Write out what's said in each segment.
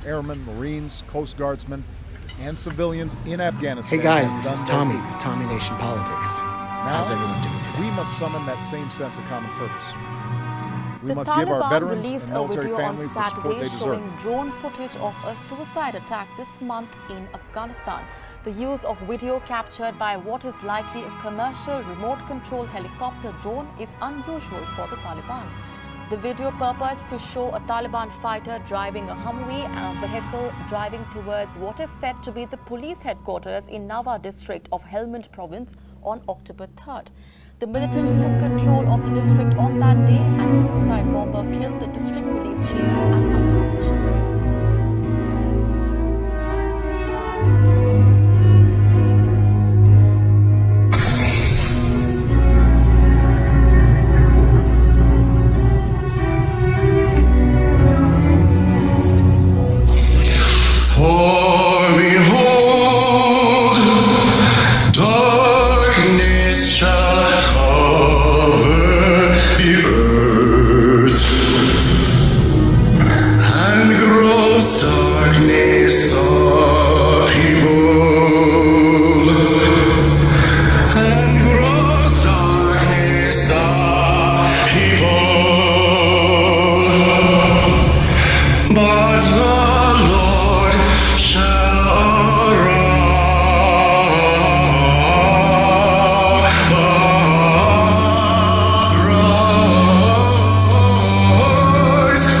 airmen, Marines, Coast Guardsmen, and civilians in Afghanistan. Hey guys, this is Tommy with Tommy Nation Politics. How's everyone doing today? We must summon that same sense of common purpose. We The must give our Taliban veterans released and a military video families on the support they Saturday deserve. showing drone footage of a suicide attack this month in Afghanistan. The use of video captured by what is likely a commercial remote-controlled helicopter drone is unusual for the Taliban. The video purports to show a Taliban fighter driving a Humvee and a vehicle driving towards what is said to be the police headquarters in Nawa district of Helmand province on October 3rd. The militants took control of the district on that day, and the suicide bomber killed the district police chief and other officials. For behold, darkness shall cover the earth, and gross darkness the people, and gross darkness the people, but the Lord shall arise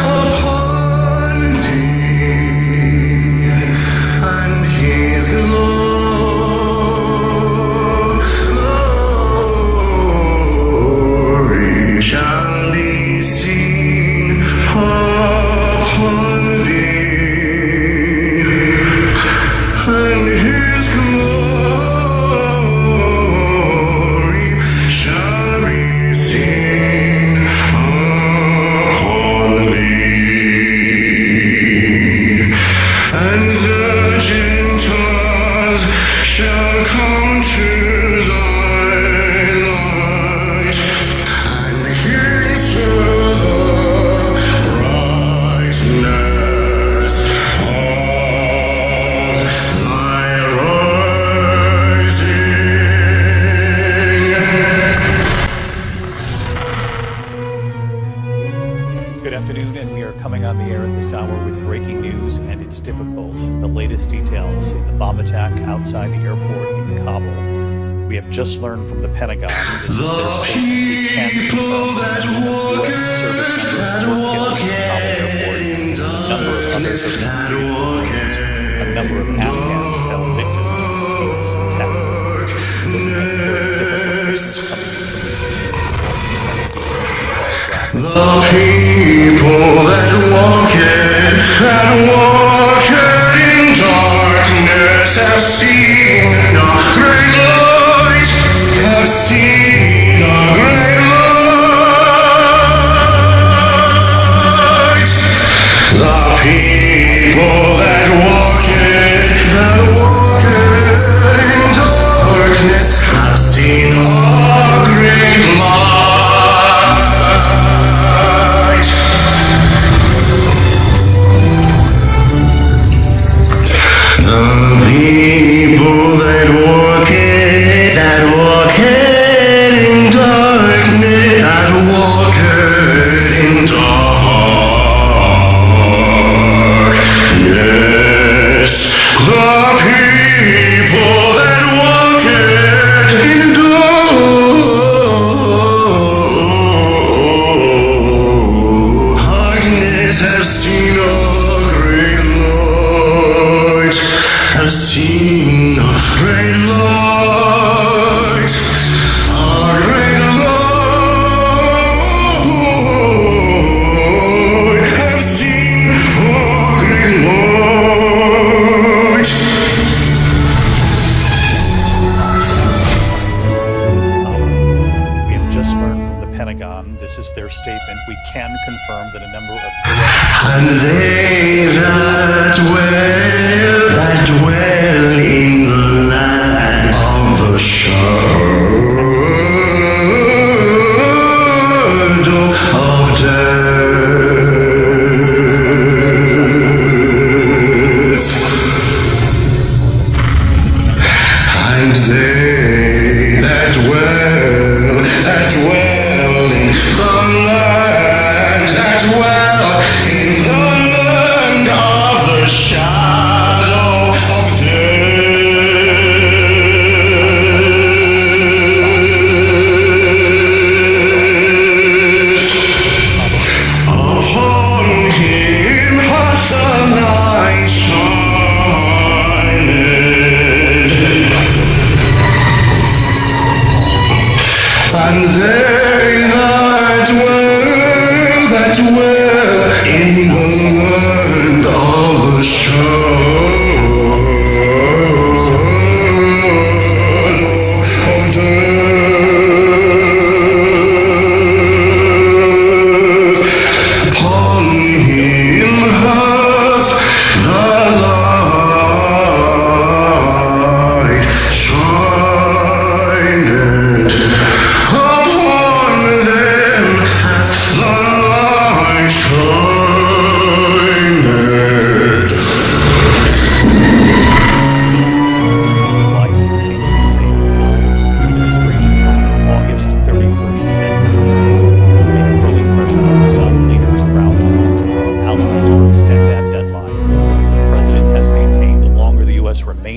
upon thee, and his glory shall be seen upon thee, and his glory shall be seen upon thee, and the Gentiles shall come to thy light, and kings to the brightness of thy rising. Good afternoon, and we are coming on the air at this hour with breaking news, and it's difficult. The latest details in the bomb attack outside the airport in Kabul. We have just learned from the Pentagon. This is their statement. We can't confirm the number of U.S. service members were killed in Kabul airport, a number of others are wounds, a number of Afghans fell victim to this attack. Looking at very difficult things coming from this. The people that walk in darkness have seen a great light, have seen a great light. The people that walk in darkness have seen a great light. The people that walk in darkness, that walk in darkness, the people that walk in darkness have seen a great light, have seen a great light, a great light, have seen a great light. We have just learned from the Pentagon. This is their statement. We can confirm that a number of And they that dwell in the land of the shadow of death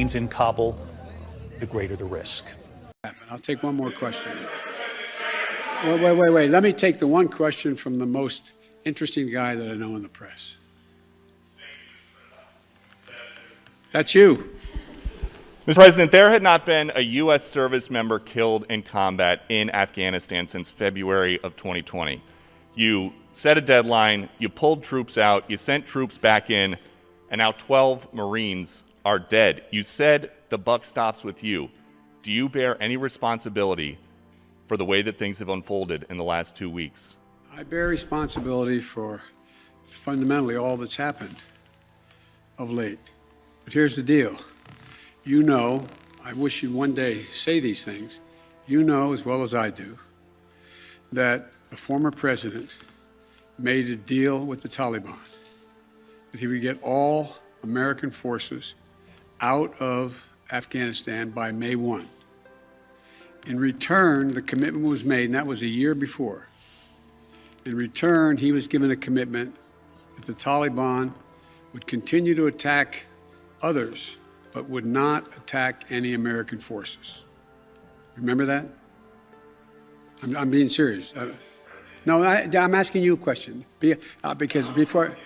remains in Kabul, the greater the risk. I'll take one more question. Wait. Let me take the one question from the most interesting guy that I know in the press. That's you. Mr. President, there had not been a U.S. service member killed in combat in Afghanistan since February of 2020. You set a deadline, you pulled troops out, you sent troops back in, and now 12 Marines are dead. You said the buck stops with you. Do you bear any responsibility for the way that things have unfolded in the last 2 weeks? I bear responsibility for fundamentally all that's happened of late. But here's the deal. You know, I wish you'd one day say these things. You know as well as I do that the former president made a deal with the Taliban that he would get all American forces out of Afghanistan by May 1. In return, the commitment was made, and that was a year before. In return, he was given a commitment that the Taliban would continue to attack others, but would not attack any American forces. Remember that? I'm being serious. No, I'm asking you a question. Because before...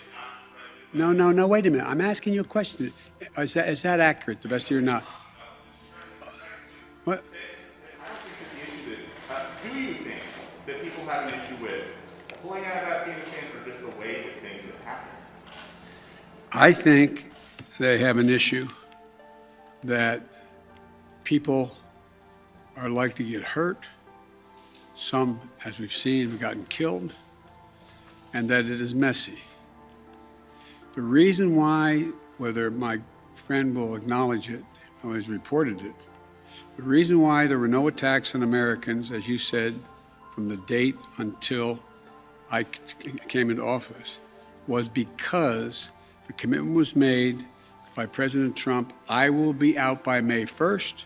No, wait a minute. I'm asking you a question. Is that accurate, the best of your knowledge? What? Do you think that people have an issue with pulling out of Afghanistan or just the way that things have happened? I think they have an issue that people are likely to get hurt. Some, as we've seen, have gotten killed, and that it is messy. The reason why, whether my friend will acknowledge it or has reported it, the reason why there were no attacks on Americans, as you said, from the date until I came into office, was because the commitment was made by President Trump. I will be out by May 1st.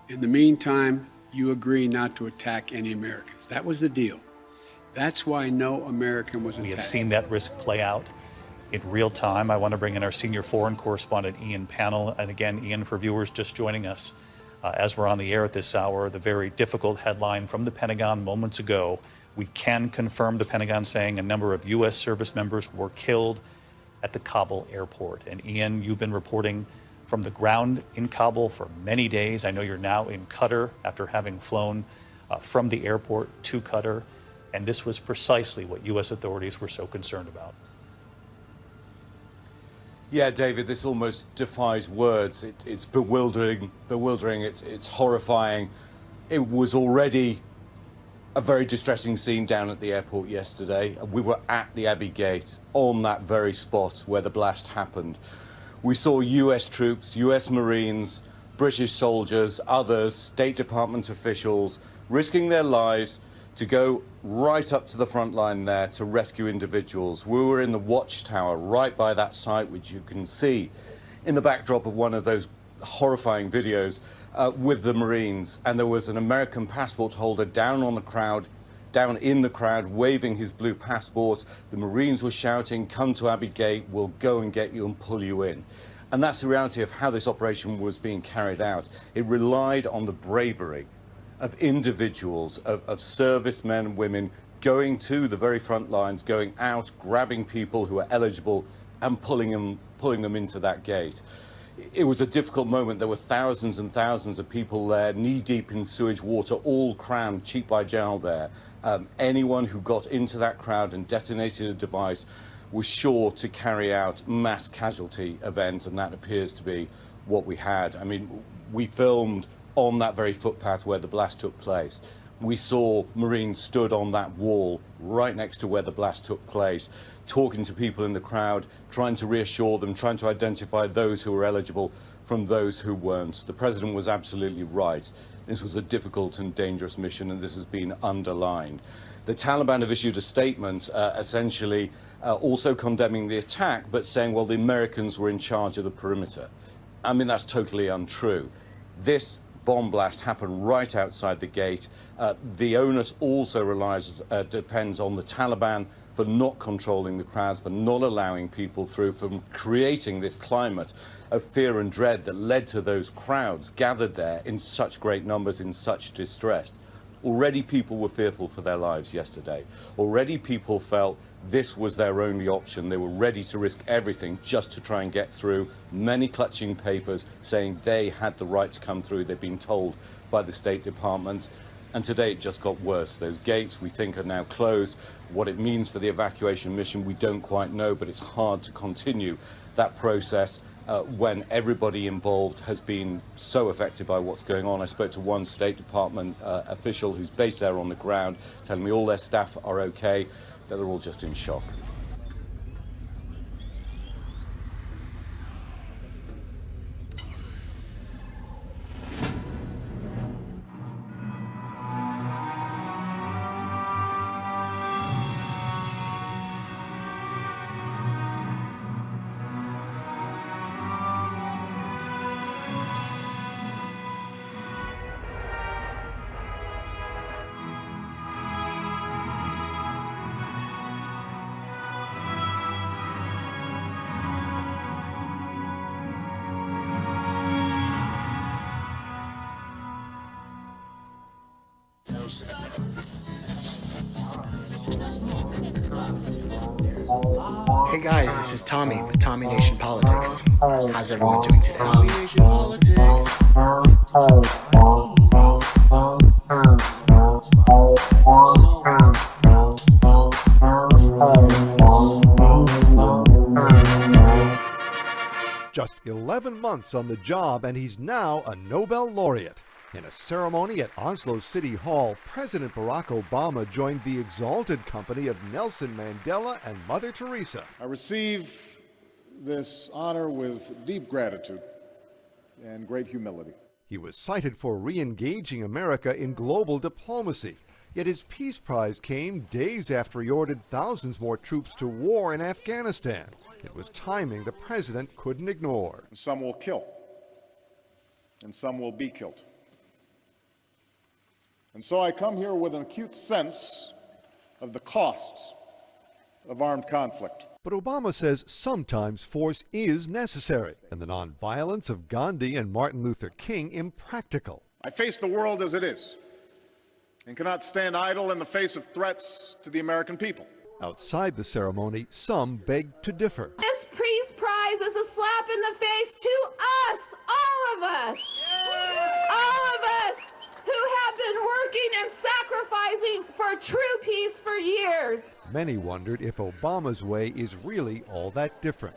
In the meantime, you agree not to attack any Americans. That was the deal. That's why no American was attacked. We have seen that risk play out in real time. I want to bring in our senior foreign correspondent, Ian Pannell. And again, Ian, for viewers just joining us as we're on the air at this hour, the very difficult headline from the Pentagon moments ago. We can confirm the Pentagon saying a number of U.S. service members were killed at the Kabul airport. And Ian, you've been reporting from the ground in Kabul for many days. I know you're now in Qatar after having flown from the airport to Qatar. And this was precisely what U.S. authorities were so concerned about. Yeah, David, this almost defies words. It's bewildering. It's horrifying. It was already a very distressing scene down at the airport yesterday. We were at the Abbey Gate on that very spot where the blast happened. We saw US troops, US Marines, British soldiers, others, State Department officials risking their lives to go right up to the front line there to rescue individuals. We were in the watchtower right by that site, which you can see in the backdrop of one of those horrifying videos with the Marines. And there was an American passport holder down in the crowd, waving his blue passport. The Marines were shouting, "Come to Abbey Gate, we'll go and get you and pull you in." And that's the reality of how this operation was being carried out. It relied on the bravery of individuals, of servicemen and women going to the very front lines, going out, grabbing people who are eligible and pulling them into that gate. It was a difficult moment. There were thousands and thousands of people there, knee-deep in sewage water, all crammed cheek by jowl there. Anyone who got into that crowd and detonated a device was sure to carry out mass casualty events, and that appears to be what we had. I mean, we filmed on that very footpath where the blast took place. We saw Marines stood on that wall right next to where the blast took place, talking to people in the crowd, trying to reassure them, trying to identify those who were eligible from those who weren't. The president was absolutely right. This was a difficult and dangerous mission, and this has been underlined. The Taliban have issued a statement essentially also condemning the attack, but saying, well, the Americans were in charge of the perimeter. I mean, that's totally untrue. This bomb blast happened right outside the gate. The onus also depends on the Taliban for not controlling the crowds, for not allowing people through, for creating this climate of fear and dread that led to those crowds gathered there in such great numbers, in such distress. Already people were fearful for their lives yesterday. Already people felt this was their only option. They were ready to risk everything just to try and get through, many clutching papers saying they had the right to come through. They'd been told by the State Department. And today it just got worse. Those gates we think are now closed. What it means for the evacuation mission, we don't quite know, but it's hard to continue that process when everybody involved has been so affected by what's going on. I spoke to one State Department official who's based there on the ground, telling me all their staff are okay, that they're all just in shock. Hey guys, this is Tommy with Tommy Nation Politics. How's everyone doing today? Tommy Nation Politics. Just 11 months on the job, and he's now a Nobel laureate. In a ceremony at Oslo City Hall, President Barack Obama joined the exalted company of Nelson Mandela and Mother Teresa. I receive this honor with deep gratitude and great humility. He was cited for re-engaging America in global diplomacy. Yet his Peace Prize came days after he ordered thousands more troops to war in Afghanistan. It was timing the president couldn't ignore. Some will kill, and some will be killed. And so I come here with an acute sense of the costs of armed conflict. But Obama says sometimes force is necessary, and the nonviolence of Gandhi and Martin Luther King impractical. I face the world as it is and cannot stand idle in the face of threats to the American people. Outside the ceremony, some begged to differ. This Peace Prize is a slap in the face to us, all of us. All of us who have been working and sacrificing for true peace for years. Many wondered if Obama's way is really all that different.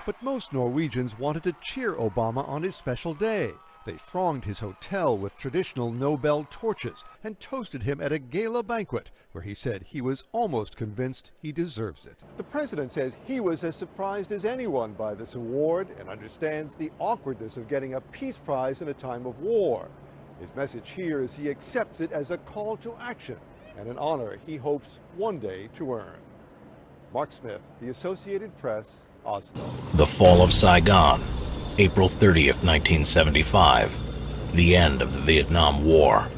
But most Norwegians wanted to cheer Obama on his special day. They thronged his hotel with traditional Nobel torches and toasted him at a gala banquet where he said he was almost convinced he deserves it. The president says he was as surprised as anyone by this award and understands the awkwardness of getting a Peace Prize in a time of war. His message here is he accepts it as a call to action and an honor he hopes one day to earn. Mark Smith, The Associated Press, Oslo. The Fall of Saigon, April 30th, 1975, the end of the Vietnam War.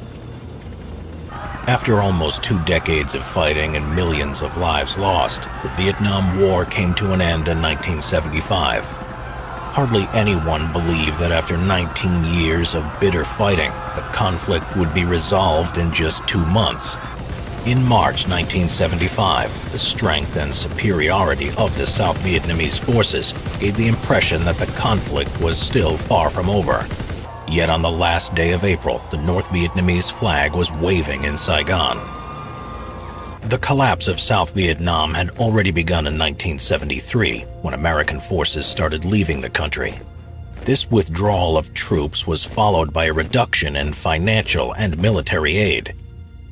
After almost 2 decades of fighting and millions of lives lost, the Vietnam War came to an end in 1975. Hardly anyone believed that after 19 years of bitter fighting, the conflict would be resolved in just 2 months. In March 1975, the strength and superiority of the South Vietnamese forces gave the impression that the conflict was still far from over. Yet on the last day of April, the North Vietnamese flag was waving in Saigon. The collapse of South Vietnam had already begun in 1973, when American forces started leaving the country. This withdrawal of troops was followed by a reduction in financial and military aid.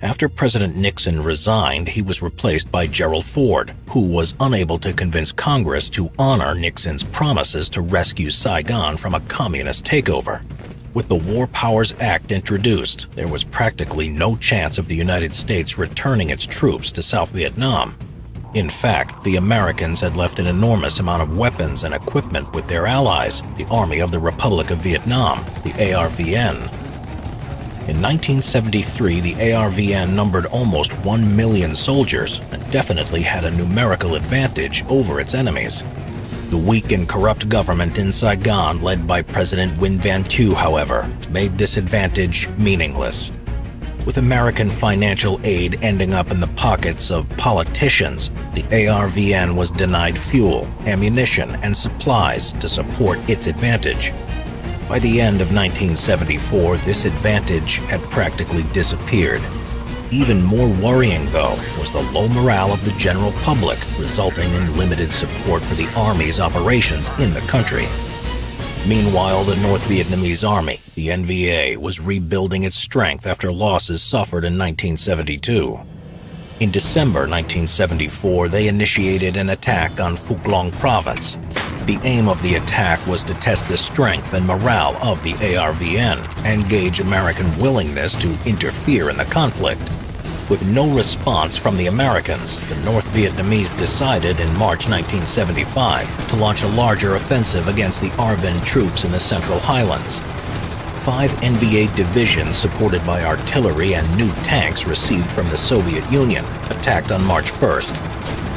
After President Nixon resigned, he was replaced by Gerald Ford, who was unable to convince Congress to honor Nixon's promises to rescue Saigon from a communist takeover. With the War Powers Act introduced, there was practically no chance of the United States returning its troops to South Vietnam. In fact, the Americans had left an enormous amount of weapons and equipment with their allies, the Army of the Republic of Vietnam, the ARVN. In 1973, the ARVN numbered almost 1 million soldiers and definitely had a numerical advantage over its enemies. The weak and corrupt government in Saigon, led by President Win Van Thieu, however, made this advantage meaningless. With American financial aid ending up in the pockets of politicians, the ARVN was denied fuel, ammunition, and supplies to support its advantage. By the end of 1974, this advantage had practically disappeared. Even more worrying, though, was the low morale of the general public, resulting in limited support for the Army's operations in the country. Meanwhile, the North Vietnamese Army, the NVA, was rebuilding its strength after losses suffered in 1972. In December 1974, they initiated an attack on Phuc Long Province. The aim of the attack was to test the strength and morale of the ARVN and gauge American willingness to interfere in the conflict. With no response from the Americans, the North Vietnamese decided in March 1975 to launch a larger offensive against the ARVN troops in the Central Highlands. 5 NVA divisions supported by artillery and new tanks received from the Soviet Union attacked on March 1st.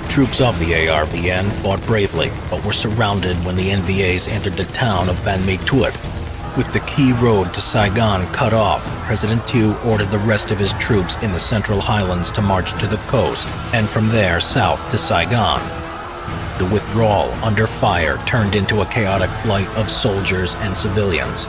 Troops of the ARVN fought bravely, but were surrounded when the NVAs entered the town of Ban My Thuot. With the key road to Saigon cut off, President Thieu ordered the rest of his troops in the Central Highlands to march to the coast, and from there south to Saigon. The withdrawal, under fire, turned into a chaotic flight of soldiers and civilians.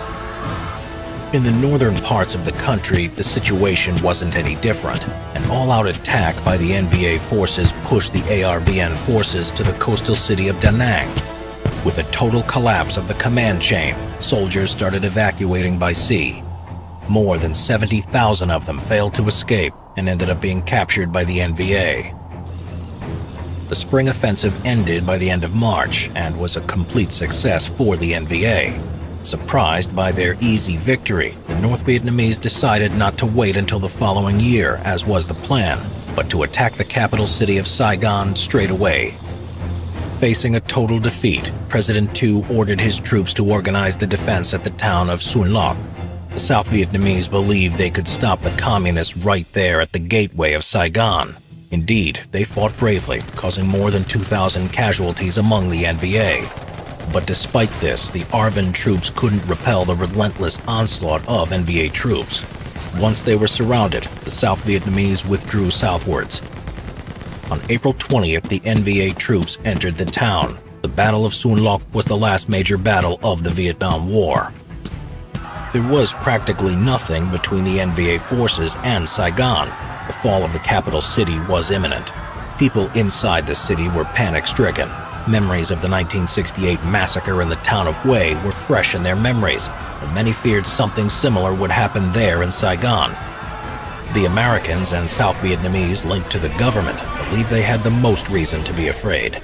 In the northern parts of the country, the situation wasn't any different. An all-out attack by the NVA forces pushed the ARVN forces to the coastal city of Da Nang. With a total collapse of the command chain, soldiers started evacuating by sea. More than 70,000 of them failed to escape and ended up being captured by the NVA. The spring offensive ended by the end of March and was a complete success for the NVA. Surprised by their easy victory, the North Vietnamese decided not to wait until the following year, as was the plan, but to attack the capital city of Saigon straight away. Facing a total defeat, President Thieu ordered his troops to organize the defense at the town of Xuân Loc. The South Vietnamese believed they could stop the communists right there at the gateway of Saigon. Indeed, they fought bravely, causing more than 2,000 casualties among the NVA. But despite this, the ARVN troops couldn't repel the relentless onslaught of NVA troops. Once they were surrounded, the South Vietnamese withdrew southwards. On April 20th, the NVA troops entered the town. The Battle of Xuân Loc was the last major battle of the Vietnam War. There was practically nothing between the NVA forces and Saigon. The fall of the capital city was imminent. People inside the city were panic-stricken. Memories of the 1968 massacre in the town of Hue were fresh in their memories, and many feared something similar would happen there in Saigon. The Americans and South Vietnamese linked to the government believed they had the most reason to be afraid.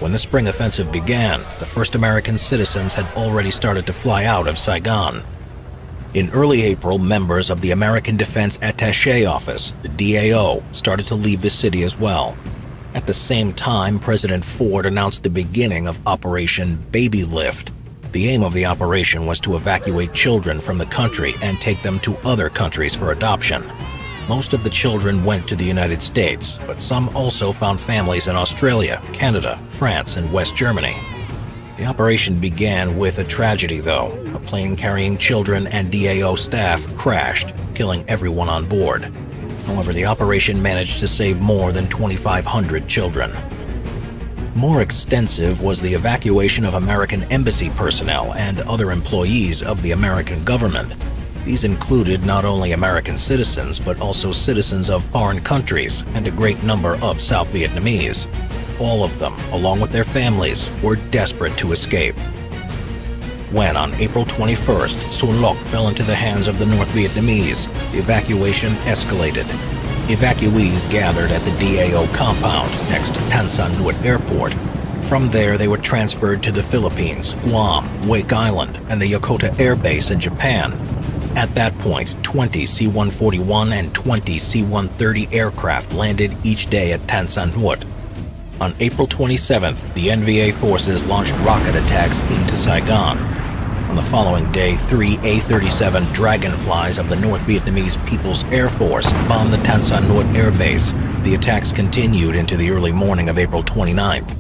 When the spring offensive began, the first American citizens had already started to fly out of Saigon. In early April, members of the American Defense Attaché Office, the DAO, started to leave the city as well. At the same time, President Ford announced the beginning of Operation Baby Lift. The aim of the operation was to evacuate children from the country and take them to other countries for adoption. Most of the children went to the United States, but some also found families in Australia, Canada, France, and West Germany. The operation began with a tragedy, though. A plane carrying children and DAO staff crashed, killing everyone on board. However, the operation managed to save more than 2,500 children. More extensive was the evacuation of American embassy personnel and other employees of the American government. These included not only American citizens, but also citizens of foreign countries and a great number of South Vietnamese. All of them, along with their families, were desperate to escape. When, on April 21st, Xuân Loc fell into the hands of the North Vietnamese, the evacuation escalated. Evacuees gathered at the DAO compound next to Tan Son Nhut Airport. From there, they were transferred to the Philippines, Guam, Wake Island, and the Yokota Air Base in Japan. At that point, 20 C-141 and 20 C-130 aircraft landed each day at Tan Son Nhut. On April 27th, the NVA forces launched rocket attacks into Saigon. On the following day, 3 A-37 Dragonflies of the North Vietnamese People's Air Force bombed the Tan Son Nhut Air Base. The attacks continued into the early morning of April 29th.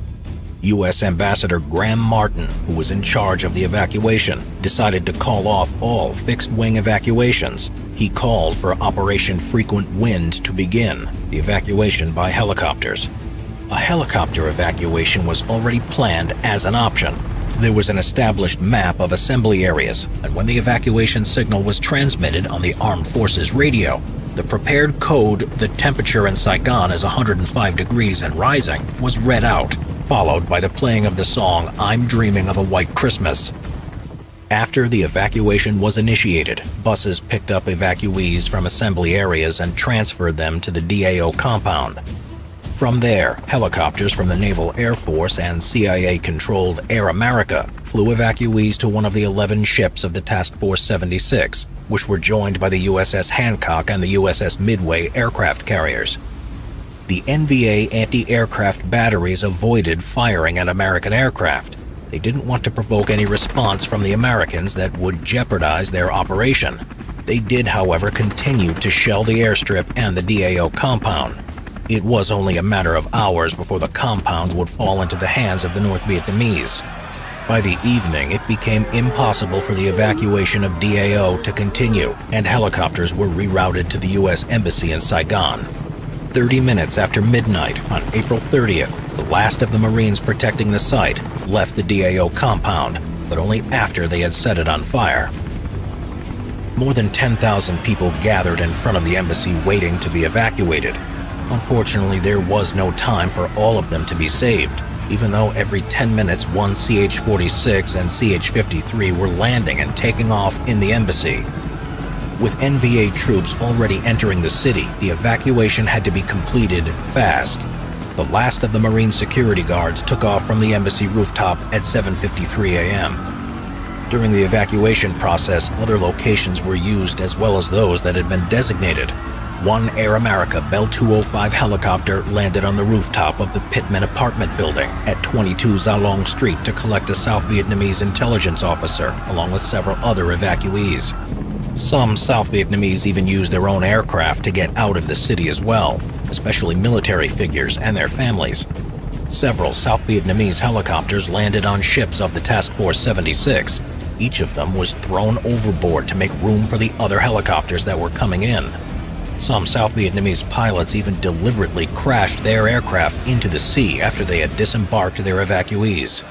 U.S. Ambassador Graham Martin, who was in charge of the evacuation, decided to call off all fixed-wing evacuations. He called for Operation Frequent Wind to begin, the evacuation by helicopters. A helicopter evacuation was already planned as an option. There was an established map of assembly areas, and when the evacuation signal was transmitted on the Armed Forces radio, the prepared code, "The temperature in Saigon is 105 degrees and rising," was read out, followed by the playing of the song "I'm Dreaming of a White Christmas." After the evacuation was initiated, buses picked up evacuees from assembly areas and transferred them to the DAO compound. From there, helicopters from the Naval Air Force and CIA-controlled Air America flew evacuees to one of the 11 ships of the Task Force 76, which were joined by the USS Hancock and the USS Midway aircraft carriers. The NVA anti-aircraft batteries avoided firing at American aircraft. They didn't want to provoke any response from the Americans that would jeopardize their operation. They did, however, continue to shell the airstrip and the DAO compound. It was only a matter of hours before the compound would fall into the hands of the North Vietnamese. By the evening, it became impossible for the evacuation of DAO to continue, and helicopters were rerouted to the U.S. Embassy in Saigon. 30 minutes after midnight on April 30th, the last of the Marines protecting the site left the DAO compound, but only after they had set it on fire. More than 10,000 people gathered in front of the embassy waiting to be evacuated. Unfortunately, there was no time for all of them to be saved, even though every 10 minutes one CH-46 and CH-53 were landing and taking off in the embassy. With NVA troops already entering the city, the evacuation had to be completed fast. The last of the Marine security guards took off from the embassy rooftop at 7:53 a.m. During the evacuation process, other locations were used as well as those that had been designated. One Air America Bell 205 helicopter landed on the rooftop of the Pittman apartment building at 22 Zalong Street to collect a South Vietnamese intelligence officer, along with several other evacuees. Some South Vietnamese even used their own aircraft to get out of the city as well, especially military figures and their families. Several South Vietnamese helicopters landed on ships of the Task Force 76. Each of them was thrown overboard to make room for the other helicopters that were coming in. Some South Vietnamese pilots even deliberately crashed their aircraft into the sea after they had disembarked their evacuees.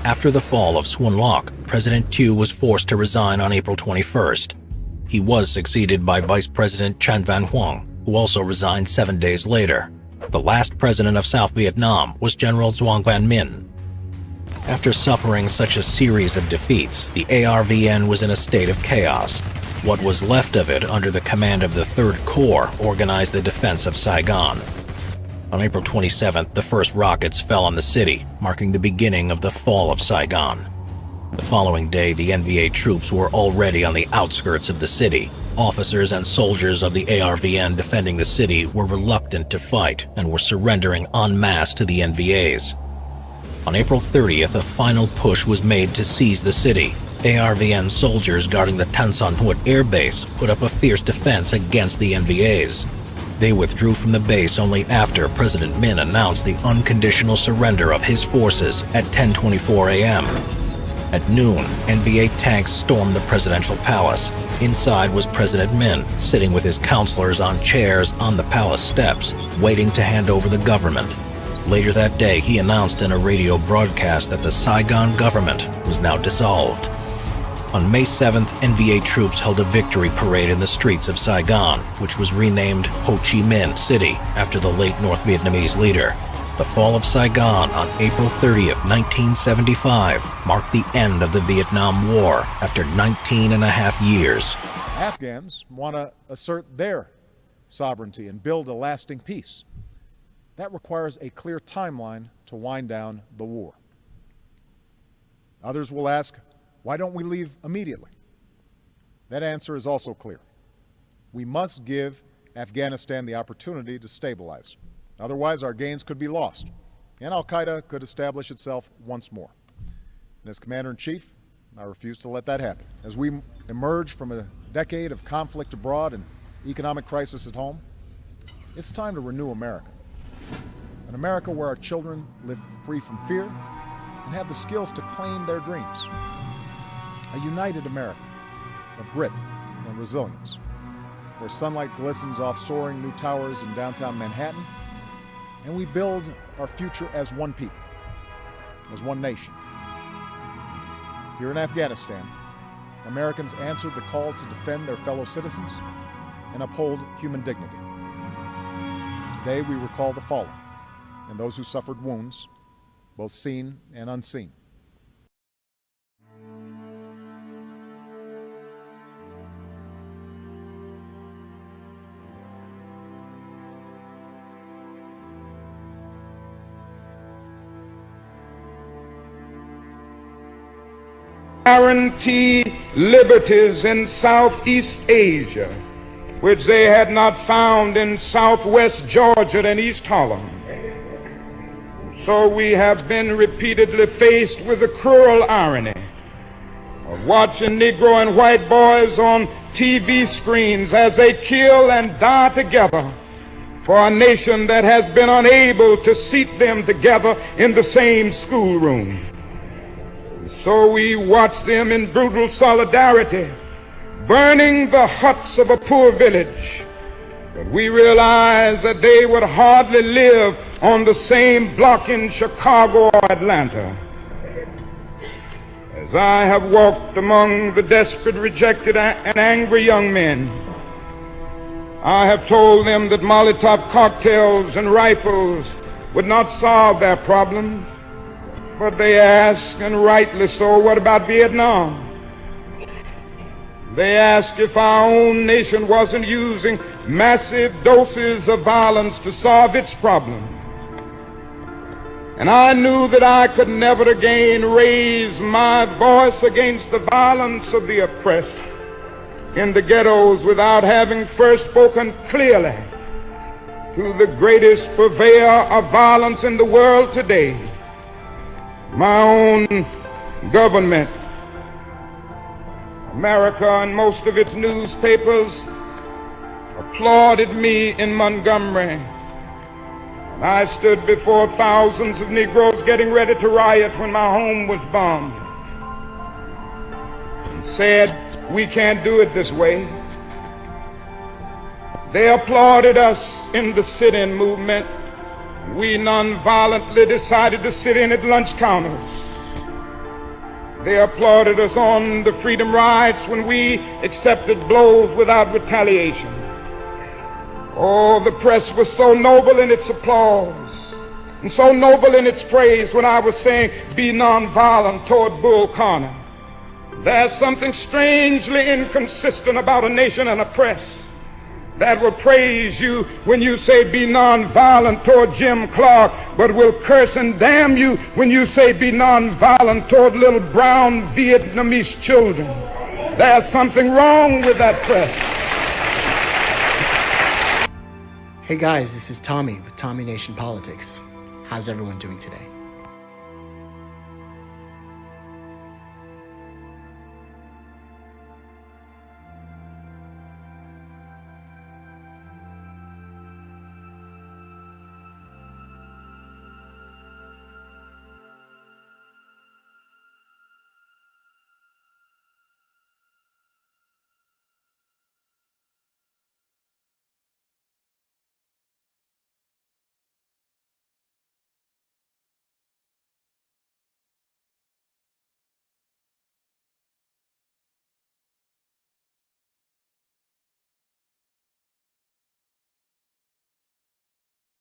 After the fall of Xuân Loc, President Thieu was forced to resign on April 21st. He was succeeded by Vice President Tran Van Huong, who also resigned 7 days later. The last president of South Vietnam was General Duong Van Minh. After suffering such a series of defeats, the ARVN was in a state of chaos. What was left of it, under the command of the 3rd Corps, organized the defense of Saigon. On April 27th, the first rockets fell on the city, marking the beginning of the Fall of Saigon. The following day, the NVA troops were already on the outskirts of the city. Officers and soldiers of the ARVN defending the city were reluctant to fight and were surrendering en masse to the NVAs. On April 30th, a final push was made to seize the city. ARVN soldiers guarding the Tan Son Nhut Air Base put up a fierce defense against the NVAs. They withdrew from the base only after President Minh announced the unconditional surrender of his forces at 10:24 a.m. At noon, NVA tanks stormed the presidential palace. Inside was President Minh, sitting with his counselors on chairs on the palace steps, waiting to hand over the government. Later that day, he announced in a radio broadcast that the Saigon government was now dissolved. On May 7th, NVA troops held a victory parade in the streets of Saigon, which was renamed Ho Chi Minh City after the late North Vietnamese leader. The fall of Saigon on April 30th, 1975, marked the end of the Vietnam War after 19 and a half years. Afghans want to assert their sovereignty and build a lasting peace. That requires a clear timeline to wind down the war. Others will ask, why don't we leave immediately? That answer is also clear. We must give Afghanistan the opportunity to stabilize. Otherwise, our gains could be lost, and al-Qaeda could establish itself once more. And as Commander-in-Chief, I refuse to let that happen. As we emerge from a decade of conflict abroad and economic crisis at home, it's time to renew America. An America where our children live free from fear and have the skills to claim their dreams. A united America of grit and resilience, where sunlight glistens off soaring new towers in downtown Manhattan, and we build our future as one people, as one nation. Here in Afghanistan, Americans answered the call to defend their fellow citizens and uphold human dignity. Today we recall the fallen and those who suffered wounds, both seen and unseen. Guarantee liberties in Southeast Asia, which they had not found in Southwest Georgia and East Harlem. So we have been repeatedly faced with the cruel irony of watching Negro and white boys on TV screens as they kill and die together for a nation that has been unable to seat them together in the same schoolroom. So we watch them in brutal solidarity, burning the huts of a poor village. But we realize that they would hardly live on the same block in Chicago or Atlanta. As I have walked among the desperate, rejected, and angry young men, I have told them that Molotov cocktails and rifles would not solve their problems. But they ask, and rightly so, what about Vietnam? They ask if our own nation wasn't using massive doses of violence to solve its problems. And I knew that I could never again raise my voice against the violence of the oppressed in the ghettos without having first spoken clearly to the greatest purveyor of violence in the world today. My own government. America and most of its newspapers applauded me in Montgomery. And I stood before thousands of Negroes getting ready to riot when my home was bombed, and said, "We can't do it this way." They applauded us in the sit-in movement. We nonviolently decided to sit in at lunch counters. They applauded us on the freedom rides when we accepted blows without retaliation. Oh, the press was so noble in its applause and so noble in its praise when I was saying, be nonviolent toward Bull Connor. There's something strangely inconsistent about a nation and a press that will praise you when you say be nonviolent toward Jim Clark, but will curse and damn you when you say be nonviolent toward little brown Vietnamese children. There's something wrong with that press. Hey guys, this is Tommy with Tommy Nation Politics. How's everyone doing today?